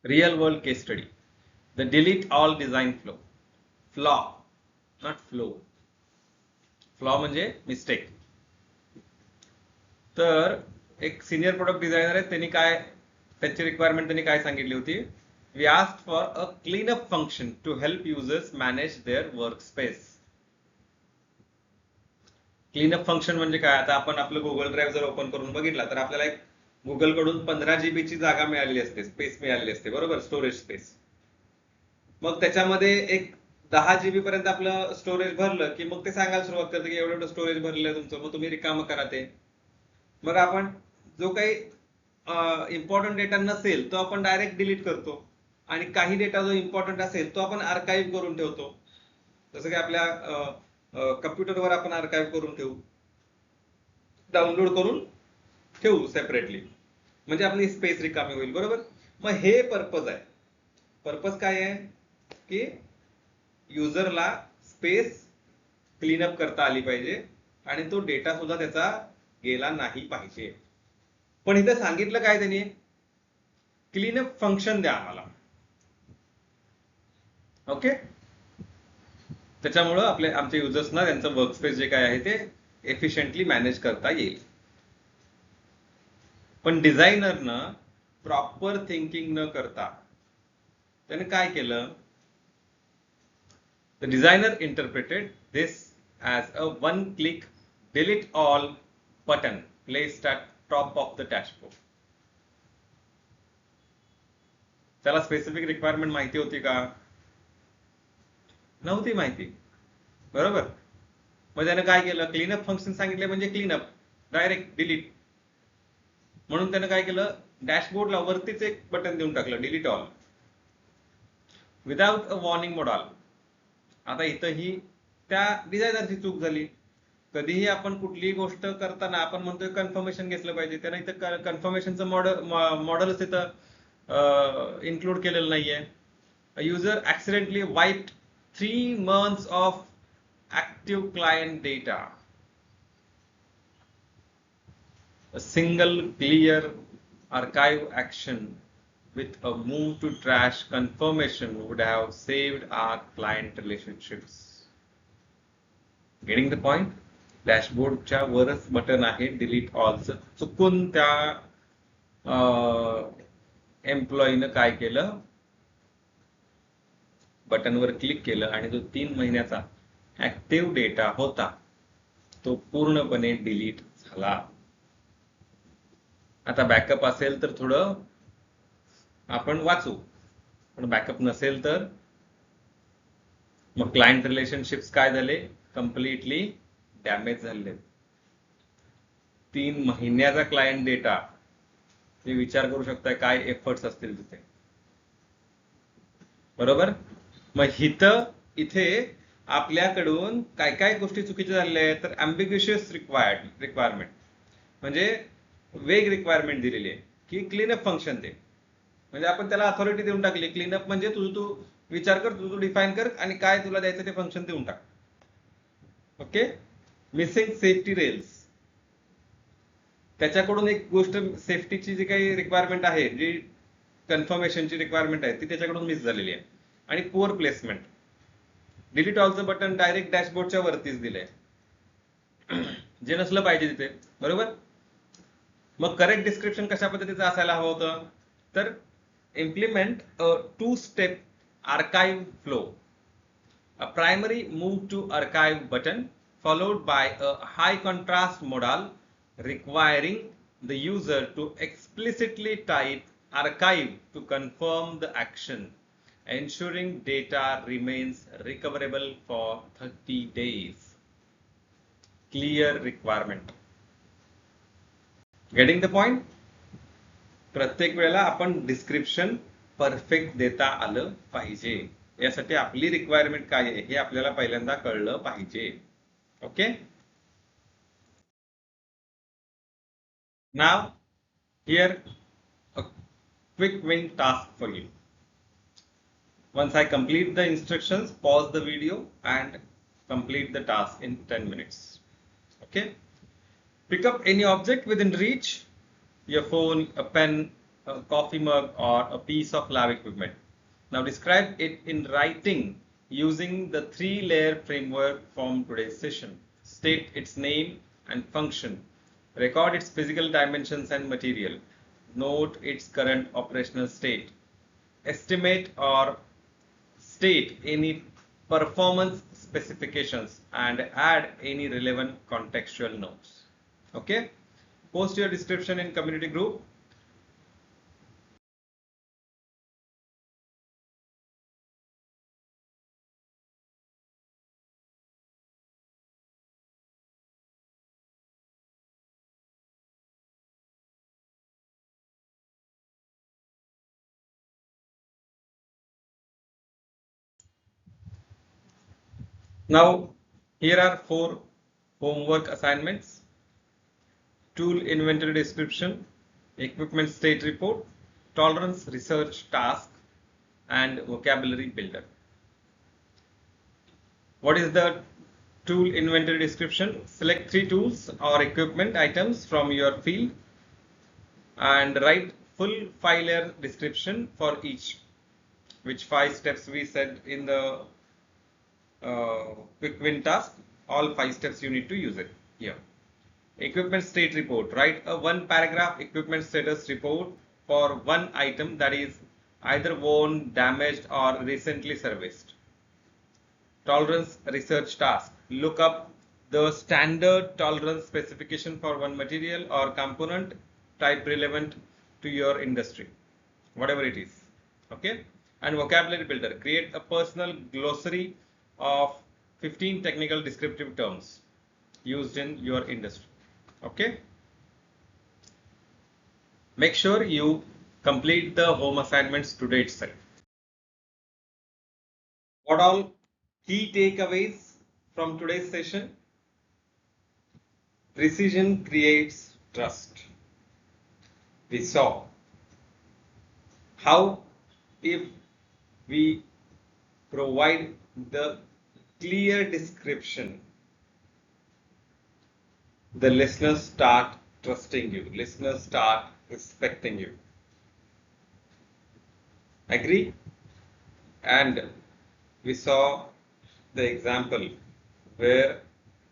Real world case study. The delete all design flow. Flaw, not flow. Flaw म्हणजे मिस्टेक. तर एक सिनियर प्रोडक्ट डिझायनर आहे, त्यांनी काय, त्यांची रिक्वायरमेंट त्यांनी काय सांगितली होती, we asked for a cleanup function to help users manage their workspace. Cleanup function म्हणजे काय? आता आपण आपलं गुगल ड्राईव्ह जर ओपन करून बघितला तर आपल्याला एक गुगल कडून 15 GB ची जागा मिळालेली असते, स्पेस मिळालेली असते, बरोबर, स्टोरेज स्पेस. मग त्याच्यामध्ये एक 10 GB पर्यंत आपलं स्टोरेज भरलं की मग ते सांगायला सुरुवात करतं की एवढं स्टोरेज भरलंय तुमचं, मग तुम्ही रिकामं करा ते. मग आपण जो काही इम्पॉर्टंट डेटा नसेल तो आपण डायरेक्ट डिलीट करतो, आणि काही डेटा जो इम्पॉर्टंट असेल तो आपण आर्काइव्ह करून ठेवतो. जसं की आपल्या कम्प्युटरवर आपण आर्काइव्ह करून ठेवू, डाउनलोड करून ठेवू सेपरेटली, म्हणजे आपली स्पेस रिकामी होईल, बरोबर. मग हे पर्पज आहे. पर्पज काय आहे की युजरला स्पेस क्लीनअप करता आली पाहिजे आणि तो डेटा सुद्धा त्याचा गेला नाही पाहिजे. पण इथं सांगितलं काय त्यांनी, क्लीनअप फंक्शन द्या आम्हाला. ओके, त्याच्यामुळं आमच्या युजर्सना त्यांचं वर्कस्पेस जे काय आहे ते एफिशियंटली मॅनेज करता येईल. पण डिझायनरनं प्रॉपर थिंकिंग न करता त्याने काय केलं, the designer interpreted this as a one-click delete all button placed at top of the dashboard. त्याला स्पेसिफिक रिक्वायरमेंट माहिती होती का? नव्हती माहिती, बरोबर. मग त्याने काय केलं, क्लीनअप फंक्शन सांगितले म्हणजे क्लीनअप, डायरेक्ट डिलीट. म्हणून त्याने काय केलं, डॅशबोर्डला वरतीच एक बटन देऊन टाकलं, delete all, without a warning model. आता इथं ही त्या डिझायनरची चूक झाली. कधीही आपण कुठलीही गोष्ट करताना आपण म्हणतोय कन्फर्मेशन घेतलं पाहिजे, त्यानं इथं कन्फर्मेशनचं मॉडेलच इथं इन्क्लूड केलेलं नाहीये. User accidentally wiped 3 months of active client data. A single clear archive action with a move to trash confirmation would have saved our client relationships. Getting the point? डॅशबोर्डच्या वरच बटन आहे delete ऑलचं, चुकून त्या एम्प्लॉईनं काय केलं, बटनवर click केलं आणि जो 3 महिन्याचा ऍक्टिव्ह डेटा होता तो पूर्णपणे डिलीट झाला. आता बॅकअप असेल तर थोडं आपण वाचू, पण बॅकअप नसेल तर मग क्लायंट रिलेशनशिप्स काय झाले, कम्प्लिटली डॅमेज झाले. 3 महिन्याचा क्लायंट डेटा, ते विचार करू शकताय काय एफर्ट्स असतील तिथे, बरोबर. मग इथे आपल्याकडून काय काय गोष्टी चुकीच्या झालेल्या आहेत, तर अँबिग्युशियस रिक्वायरमेंट म्हणजे वेग रिक्वायरमेंट दिलेली आहे की क्लीनअप फंक्शन ते, म्हणजे आपण त्याला अथॉरिटी देऊन टाकली, क्लीनअप म्हणजे तू विचार कर, तू डिफाईन कर आणि काय तुला द्यायचं ते फंक्शन देऊन टाक. ओके. मिसिंग सेफ्टी रेल्स, त्याच्याकडून एक गोष्ट सेफ्टीची जी काही रिक्वायरमेंट आहे, जी कन्फर्मेशनची रिक्वायरमेंट आहे, ती त्याच्याकडून मिस झालेली आहे. आणि पुअर प्लेसमेंट, डिलीट ऑलचं बटन डायरेक्ट डॅशबोर्डच्या वरतीच दिलंय, जे नसलं पाहिजे तिथे, बरोबर. मग करेक्ट डिस्क्रिप्शन कशा पद्धतीचं असायला हवं होतं, तर implement a 2-step archive flow. A primary move to archive button followed by a high contrast modal requiring the user to explicitly type archive to confirm the action, ensuring data remains recoverable for 30 days. Clear requirement. Getting the point? प्रत्येक वेळेला आपण description perfect देता आलं पाहिजे. यासाठी आपली requirement काय आहे हे आपल्याला पहिल्यांदा कळलं पाहिजे. Okay. Now here a quick win task for you. Once I complete the instructions, pause the video and complete the task in 10 minutes. Okay. Pick up any object within reach, your phone, a pen, a coffee mug, or a piece of lab equipment. Now describe it in writing using the 3-layer framework from today's session. State its name and function. Record its physical dimensions and material. Note its current operational state. estimate or state any performance specifications and add any relevant contextual notes. Okay, post your description in community group. Now, here are 4 homework assignments: tool inventory description, equipment state report, tolerance research task, and vocabulary builder. What is the tool inventory description? Select 3 tools or equipment items from your field and write full 5-layer description for each. Which 5 steps we said in the quick win task? All 5 steps you need to use it here. Equipment state report. Write a 1-paragraph equipment status report for one item that is either worn, damaged, or recently serviced. Tolerance research task. Look up the standard tolerance specification for one material or component type relevant to your industry, whatever it is. Okay. And vocabulary builder. Create a personal glossary of 15 technical descriptive terms used in your industry. Okay. Make sure you complete the home assignments today itself. What all key takeaways from today's session? Precision creates trust. We saw how if we provide the clear description, the listeners start trusting you, listeners start respecting you. Agree? And we saw the example where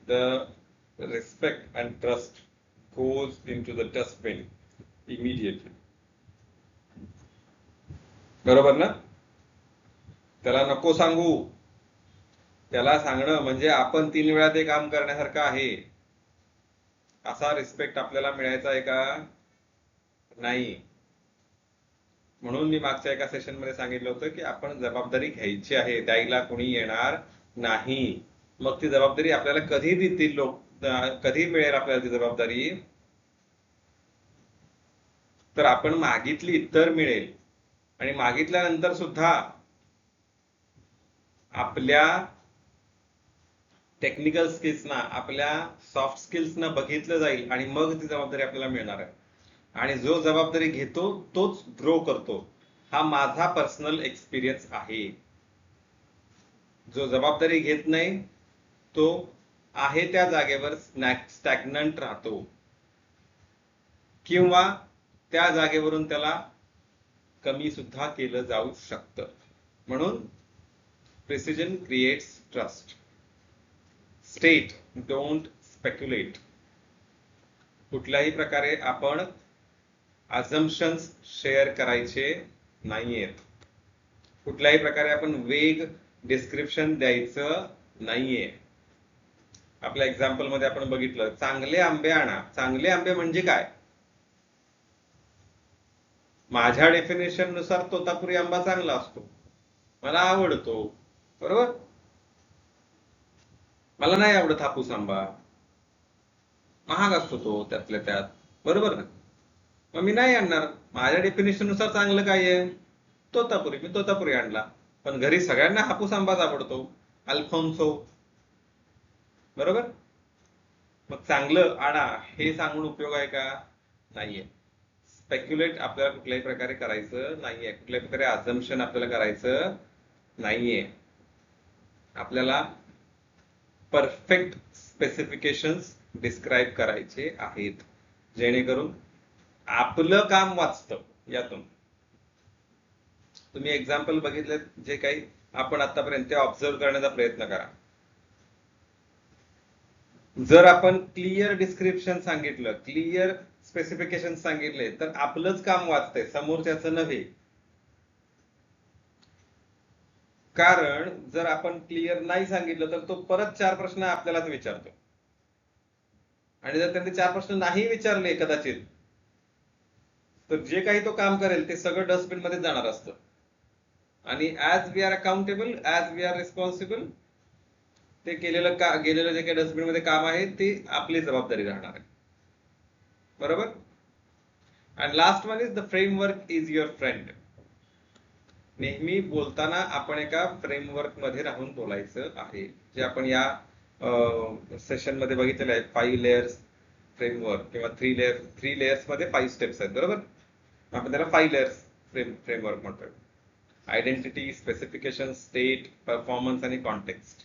the respect and trust goes into the dustbin immediately. बरोबर ना? त्याला नको सांगू, त्याला सांगणं म्हणजे आपण 3 वेळा ते काम करण्यासारखं आहे. असा रिस्पेक्ट आपल्याला मिळायचा आहे का? नाही. म्हणून मी मागच्या एका सेशन मध्ये सांगितलं होतं की आपण जबाबदारी घ्यायची आहे, द्यायला कोणी येणार नाही. मग ती जबाबदारी आपल्याला कधी देतील लोक, कधी मिळेल आपल्याला ती जबाबदारी? तर आपण मागितली तर मिळेल. आणि मागितल्यानंतर सुद्धा आपल्या टेक्निकल स्किल्सना, आपल्या सॉफ्ट स्किल्सना बघितलं जाईल आणि मग ती जबाबदारी आपल्याला मिळणार आहे. आणि जो जबाबदारी घेतो तोच ग्रो करतो. हा माझा पर्सनल एक्सपिरियन्स आहे. जो जबाबदारी घेत नाही तो आहे त्या जागेवर स्टॅग्नंट राहतो किंवा त्या जागेवरून त्याला कमी सुद्धा केलं जाऊ शकतं. म्हणून precision creates trust. State, don't speculate. कुठल्याही प्रकारे आपण अझम्पशन्स शेअर करायचे नाहीयेत. कुठल्याही प्रकारे आपण वेग डिस्क्रिप्शन द्यायचं नाहीये. आपल्या एक्झाम्पल मध्ये आपण बघितलं, चांगले आंबे आणा. चांगले आंबे म्हणजे काय? माझ्या डेफिनेशन नुसार तोतापुरी आंबा चांगला असतो, मला आवडतो. बरोबर? मला नाही आवडत हापूस आंबा, महाग असतो तो त्यातल्या त्यात. बरोबर ना? मग मी नाही आणणार. माझ्या डेफिनेशन नुसार चांगलं काय आहे? तोतापुरी. मी तोतापुरी आणला. पण घरी सगळ्यांना हापूस आंबाच आवडतो, अल्फोन्सो. बरोबर? मग चांगलं आणा हे सांगून उपयोग आहे का? नाहीये. स्पेक्युलेट आपल्याला कुठल्याही प्रकारे करायचं नाहीये. कुठल्याही प्रकारे अझम्पशन आपल्याला करायचं नाहीये. आपल्याला परफेक्ट स्पेसिफिकेशन्स डिस्क्राईब करायचे आहेत, जेणेकरून आपलं काम वाचतं. यातून तुम्ही एक्झाम्पल बघितले जे काही आपण आतापर्यंत ते ऑब्झर्व करण्याचा प्रयत्न करा. जर आपण क्लिअर डिस्क्रिप्शन सांगितलं, क्लिअर स्पेसिफिकेशन सांगितले, तर आपलंच काम वाचतंय, समोरच्याचं नव्हे. कारण जर आपण क्लिअर नाही सांगितलं तर तो परत 4 प्रश्न आपल्यालाच विचारतो. आणि जर त्यांनी 4 प्रश्न नाही विचारले कदाचित, तर जे काही तो काम करेल ते सगळं डस्टबिन मध्ये जाणार असतं. आणि as we are accountable, as we are responsible, ते गेलेलं जे काही डस्टबिन मध्ये काम आहे ते आपली जबाबदारी राहणार आहे. बरोबर. And last one is the framework is your friend. नेहमी बोलताना आपण एका फ्रेमवर्क मध्ये राहून बोलायचं आहे, जे आपण या सेशन मध्ये बघितलेलं आहे. 5 लेयर्स फ्रेमवर्क किंवा 3 लेयर्स मध्ये 5 स्टेप्स आहेत. बरोबर. आपण त्याला 5 लेयर्स फ्रेमवर्क म्हणतोय. आयडेंटिटी, स्पेसिफिकेशन, स्टेट, परफॉर्मन्स आणि कॉन्टेक्स्ट.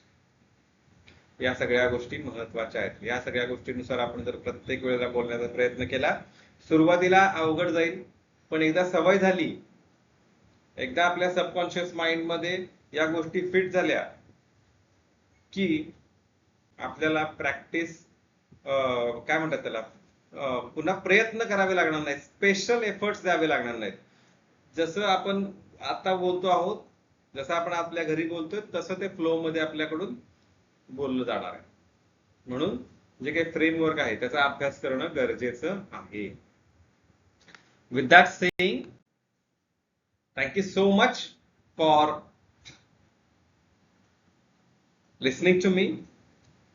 या सगळ्या गोष्टी महत्वाच्या आहेत. या सगळ्या गोष्टींनुसार आपण जर प्रत्येक वेळेला बोलण्याचा प्रयत्न केला, सुरुवातीला अवघड जाईल, पण एकदा सवय झाली, एकदा आपल्या सबकॉन्शियस माइंड मध्ये या गोष्टी फिट झाल्या की आपल्याला प्रॅक्टिस काय म्हणतात त्याला, पुन्हा प्रयत्न करावे लागणार नाहीत, स्पेशल एफर्ट्स द्यावे लागणार नाहीत. जसं आपण आता बोलतो आहोत, जसं आपण आपल्या घरी बोलतोय, तसं ते फ्लो मध्ये आपल्याकडून बोललं जाणार आहे. म्हणून जे काही फ्रेमवर्क आहे त्याचा अभ्यास करणं गरजेचं आहे. With that saying, thank you so much for listening to me,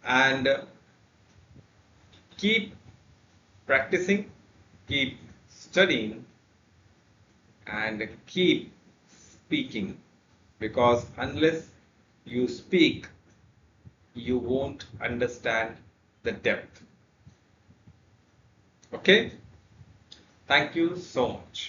and keep practicing, keep studying, and keep speaking, because unless you speak, you won't understand the depth. Okay? Thank you so much.